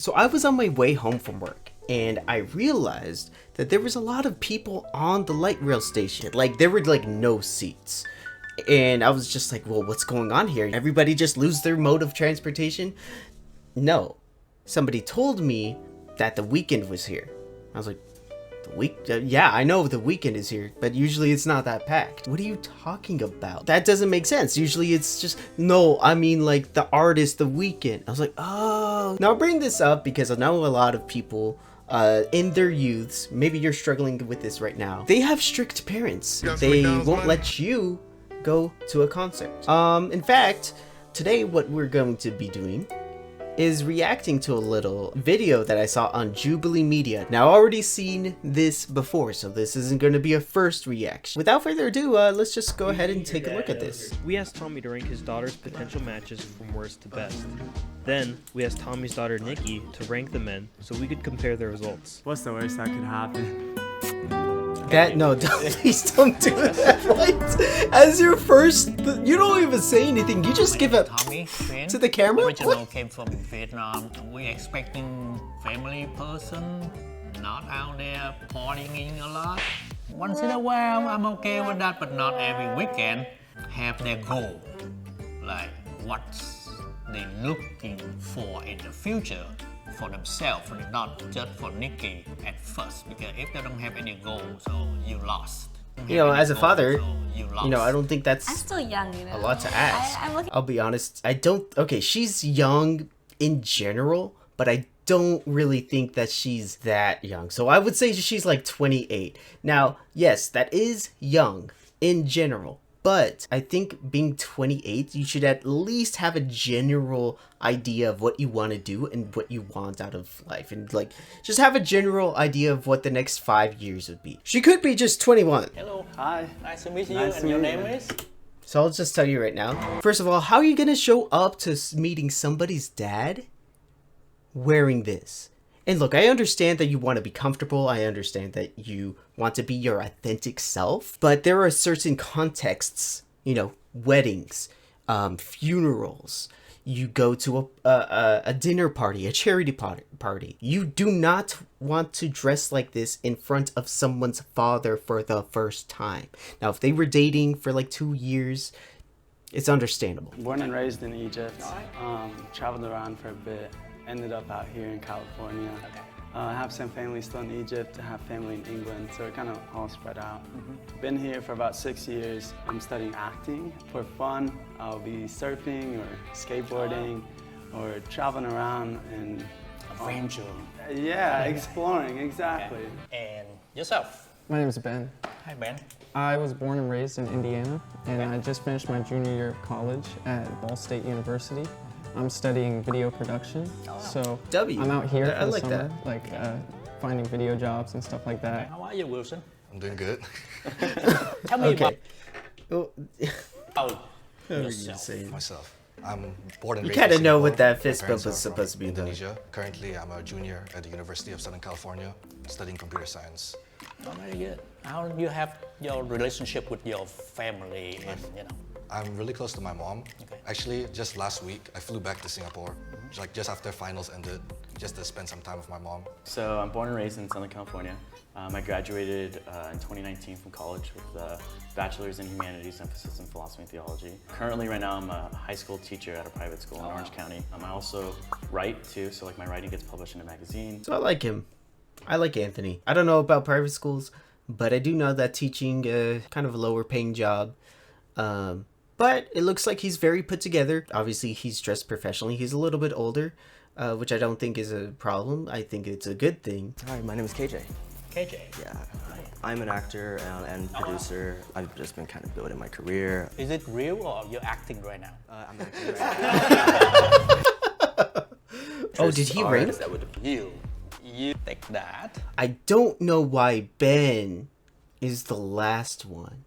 So I was on my way home from work and I realized that there was a lot of people on the light rail station. Like there were like no seats. And I was just like, well, what's going on here? Everybody just lose their mode of transportation? No. Somebody told me that the weekend was here. I was like, yeah, I know the weekend is here, but usually it's not that packed. What are you talking about? That doesn't make sense. Usually it's just, no, I mean like the artist, The Weeknd. I was like, oh. Now I bring this up because I know a lot of people in their youths, maybe you're struggling with this right now. They have strict parents. They won't let you go to a concert. In fact, today what we're going to be doing is reacting to a little video that I saw on Jubilee Media. Now, I've already seen this before, so this isn't going to be a first reaction. Without further ado, let's just go ahead and take a look at this. We asked Tommy to rank his daughter's potential matches from worst to best. Then, we asked Tommy's daughter Nikki to rank the men so we could compare their results. What's the worst that could happen? No, please don't do that. Like, as your first, you don't even say anything. You just give it Tommy, to the camera. Original came from Vietnam. We expecting family person, not out there partying a lot. Once in a while, I'm okay with that, but not every weekend. Have their goal, like what they looking for in the future for themselves, not just for Nikki at first. Because if they don't have any goal, so you lost. You know, as a father, so you know, I don't think that's I'm still young, you know. a lot to ask. I'm looking. I'll be honest, I don't. Okay, she's young in general, but I don't really think that she's that young. So I would say she's like 28. Now, yes, that is young in general. But I think being 28, you should at least have a general idea of what you want to do and what you want out of life. And like, just have a general idea of what the next 5 years would be. She could be just 21. Hello. Hi. Nice to meet you. Nice And to your meet name you. is? So I'll just tell you right now. First of all, how are you going to show up to meeting somebody's dad wearing this? And look, I understand that you want to be comfortable. I understand that you want to be your authentic self. But there are certain contexts, you know, weddings, funerals. You go to a dinner party, a charity party. You do not want to dress like this in front of someone's father for the first time. Now, if they were dating for like 2 years, it's understandable. Born and raised in Egypt, traveled around for a bit, ended up out here in California. I have some family still in Egypt, I have family in England, so we're kind of all spread out. Been here for about 6 years. I'm studying acting for fun. I'll be surfing or skateboarding or traveling around and Adventure. yeah, exploring, exactly. And yourself? My name is Ben. Hi, Ben. I was born and raised in Indiana, and I just finished my junior year of college at Ball State University. I'm studying video production, so W. I'm out here I for the like summer, that. like finding video jobs and stuff like that. How are you, Wilson? I'm doing good. Tell me Okay. Well, about what are you yourself. saying? Myself. I'm born and You raised kinda in know Singapore. what that My fist parents bump is are from supposed to be doing. Indonesia. Currently, I'm a junior at the University of Southern California, studying computer science. Oh, very good. How do you have your relationship with your family and, you know? I'm really close to my mom. Okay. Actually, just last week, I flew back to Singapore, like just after finals ended, just to spend some time with my mom. So I'm born and raised in Southern California. I graduated in 2019 from college with a bachelor's in humanities, emphasis in philosophy and theology. Currently, right now, I'm a high school teacher at a private school in Orange County. I also write too, so like my writing gets published in a magazine. So I like him. I like Anthony. I don't know about private schools, but I do know that teaching kind of a lower paying job. But it looks like he's very put together. Obviously, he's dressed professionally. He's a little bit older, which I don't think is a problem. I think it's a good thing. Hi, my name is KJ. KJ. Yeah, I'm an actor and producer. I've just been kind of building my career. Is it real or you're acting right now? I'm acting right now. Oh, did he rank? That would You take that. I don't know why Ben is the last one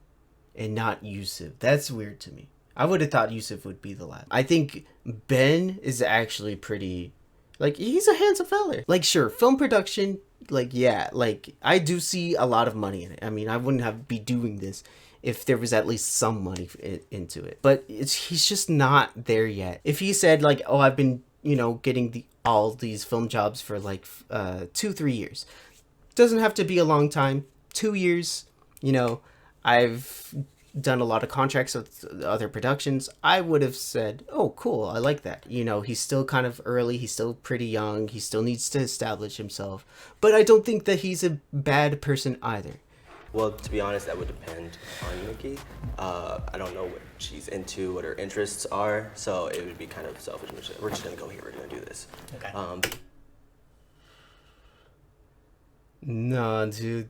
and not Yusuf. That's weird to me. I would have thought Yusuf would be the last. I think Ben is actually pretty, like, he's a handsome fella. Like, sure, film production, like, yeah, like, I do see a lot of money in it. I mean, I wouldn't be doing this if there was at least some money into it. But he's just not there yet. If he said, like, oh, I've been, you know, getting all these film jobs for like 2-3 years. Doesn't have to be a long time. 2 years, you know, I've done a lot of contracts with other productions. I would have said, oh, cool, I like that. You know, he's still kind of early. He's still pretty young. He still needs to establish himself. But I don't think that he's a bad person either. Well, to be honest, that would depend on Nikki. I don't know what she's into, what her interests are, so it would be kind of selfish. We're just gonna go here, we're gonna do this. Okay. No, dude.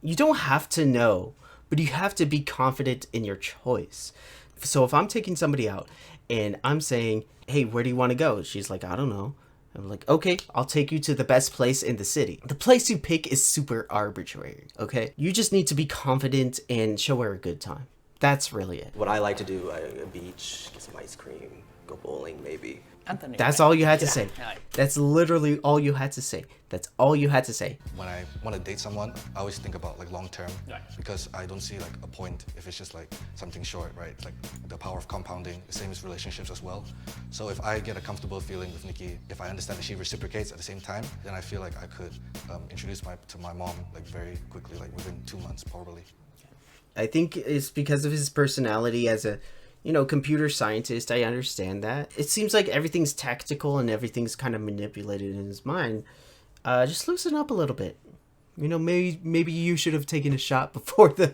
You don't have to know, but you have to be confident in your choice. So if I'm taking somebody out and I'm saying, hey, where do you want to go? She's like, I don't know. I'm like, okay, I'll take you to the best place in the city. The place you pick is super arbitrary, okay? You just need to be confident and show her a good time. That's really it. What I like to do, a beach, get some ice cream, go bowling maybe. Anthony, That's right? all you had to say. Right. That's literally all you had to say. That's all you had to say. When I want to date someone, I always think about like long term, Right. because I don't see like a point if it's just like something short, right? It's like the power of compounding, the same as relationships as well. So if I get a comfortable feeling with Nikki, if I understand that she reciprocates at the same time, then I feel like I could introduce to my mom like very quickly, like within 2 months probably. I think it's because of his personality as a, you know, computer scientist. I understand that. It seems like everything's tactical and everything's kind of manipulated in his mind. Just loosen up a little bit. You know, maybe you should have taken a shot before the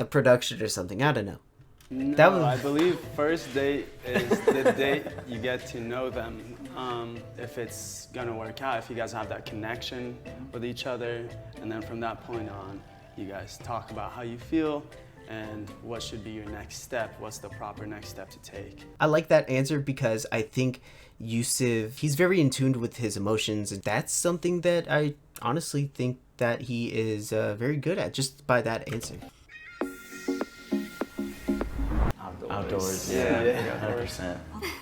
production or something. I don't know. No, That was- I believe first date is the date you get to know them. If it's gonna work out, if you guys have that connection with each other, and then from that point on, you guys talk about how you feel and what should be your next step, what's the proper next step to take. I like that answer because I think Yusuf, he's very in tune with his emotions, and that's something that I honestly think that he is very good at, just by that answer. Outdoors, Yeah, yeah, 100%.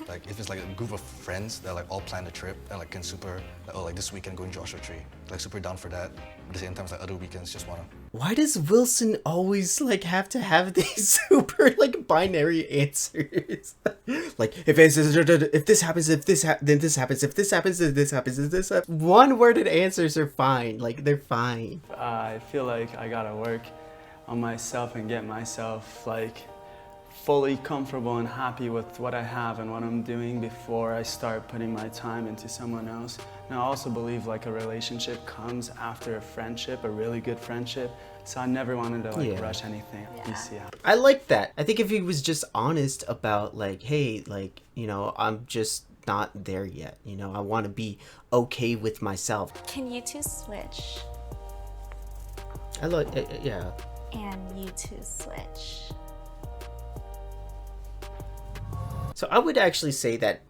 Like if it's like a group of friends that like all plan the trip and like can super, like, oh, like this weekend going Joshua Tree, like super down for that. But at the same time, like other weekends just wanna. Why does Wilson always like have to have these super like binary answers? Like if this happens, then this happens, if this happens, then this happens, if this happens. One-worded answers are fine. Like they're fine. I feel like I gotta work on myself and get myself like fully comfortable and happy with what I have and what I'm doing before I start putting my time into someone else. And I also believe like a relationship comes after a friendship, a really good friendship. So I never wanted to like rush anything. You see how. I like that. I think if he was just honest about like, hey, like, you know, I'm just not there yet. You know, I want to be okay with myself. Can you two switch? I like, yeah. And you two switch. So I would actually say that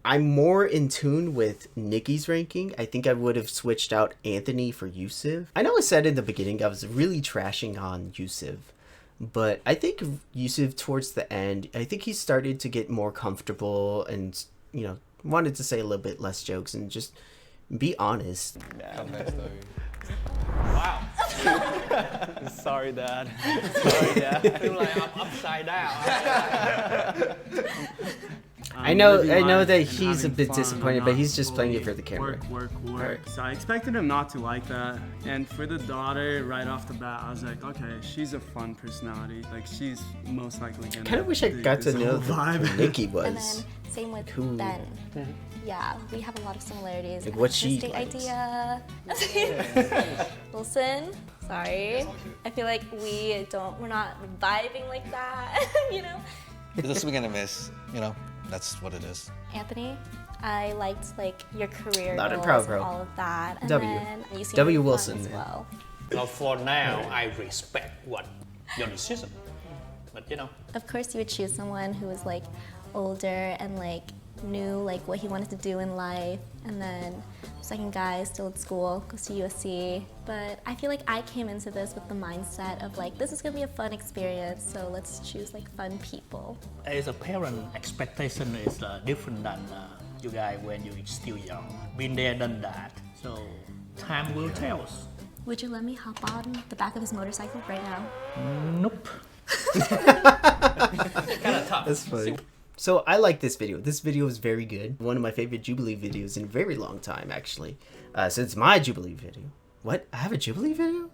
I'm more in tune with Nikki's ranking. I think I would have switched out Anthony for Yusuf. I know I said in the beginning I was really trashing on Yusuf, but I think Yusuf towards the end, I think he started to get more comfortable and, you know, wanted to say a little bit less jokes and just be honest. Wow. Sorry, Dad. Sorry, Dad. I feel like I'm upside down. I know living life that and he's a having bit fun, disappointed, not but he's just playing it fully for the camera. Work. Alright. So I expected him not to like that. And for the daughter, right off the bat, I was like, okay, she's a fun personality. Like she's most likely gonna. Kind of wish I dig got to this know whole who Nikki And was. then same with Cool. Ben. Yeah, we have a lot of similarities. Like what she First date likes. idea. Wilson, sorry. I feel like we're not vibing like that, you know? It's a swing and a miss, you know. That's what it is. Anthony, I liked like your career Loud and goals proud, and bro. all of that. And W. then you seem W. really fun Wilson, as man. well. So for now, I respect what your decision. But you know, Of course, you would choose someone who was like older and like knew like what he wanted to do in life. And then second guy still at school, goes to USC. But I feel like I came into this with the mindset of like, this is gonna be a fun experience, so let's choose like fun people. as a parent, expectation is different than you guys when you're still young. Been there, done that. So time will tell us. Would you let me hop on the back of his motorcycle right now? Nope. Kind of tough. That's funny. So I like this video. This video is very good. One of my favorite Jubilee videos in a very long time, actually. Since my Jubilee video. What? I have a Jubilee video?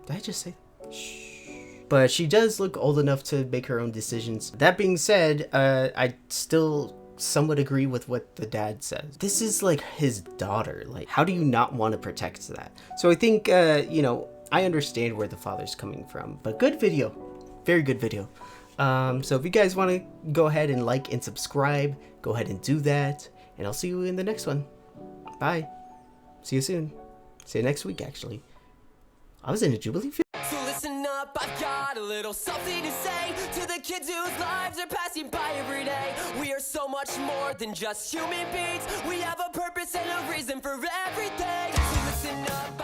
Did I just say that? Shh. But she does look old enough to make her own decisions. That being said, I still somewhat agree with what the dad says. This is like his daughter. Like, how do you not want to protect that? So I think, you know, I understand where the father's coming from. But good video. Very good video. So if you guys want to go ahead and like and subscribe, go ahead and do that. And I'll see you in the next one. Bye. See you soon. See you next week, actually. I was in a Jubilee video. So listen up, I've got a little something to say to the kids whose lives are passing by every day. We are so much more than just human beings. We have a purpose and a reason for everything. So listen up.